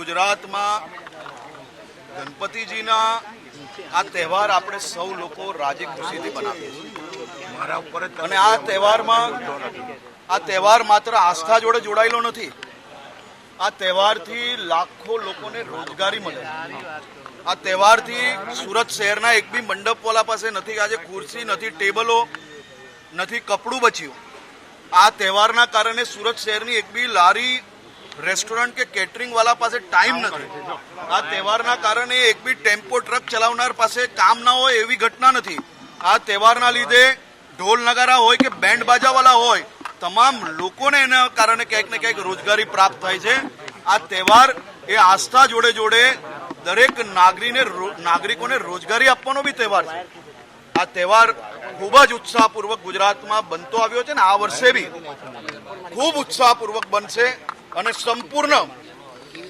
ગુજરાતમાં ગણપતિજીના આ તહેવાર આપણે સૌ લોકો રાજી ખુશીથી બનાવીએ છીએ અને આ તહેવાર માત્ર આસ્થા જોડે જોડાયેલો નથી. આ તહેવારથી લાખો લોકોને રોજગારી મળે. આ તહેવારથી સુરત શહેરના એક બી મંડપવાલા પાસે નથી આજે ખુરશી, નથી ટેબલો, નથી કપડું બચ્યું. આ તહેવારના કારણે સુરત શહેરની એક બી લારી, રેસ્ટોરન્ટ કે કેટરિંગ વાળા પાસે ટાઈમ નથી. આ તહેવારના કારણે એક બી ટેમ્પો ટ્રક ચલાવનાર પાસે કામ ના હોય એવી ઘટના નથી. આ તહેવારના લીધે ઢોલ નગારા હોય કે બેન્ડ બાજાવાળા હોય, તમામ લોકોને એના કારણે ક્યાંક ને ક્યાંક રોજગારી પ્રાપ્ત થાય છે. આ તહેવાર એ આસ્થા જોડે જોડે દરેક નાગરિકોને રોજગારી આપવાનો બી તહેવાર છે. આ તહેવાર ખૂબ જ ઉત્સાહપૂર્વક ગુજરાતમાં બનતો આવ્યો છે ને આ વર્ષે બી ખૂબ ઉત્સાહપૂર્વક બનશે અને સંપૂર્ણ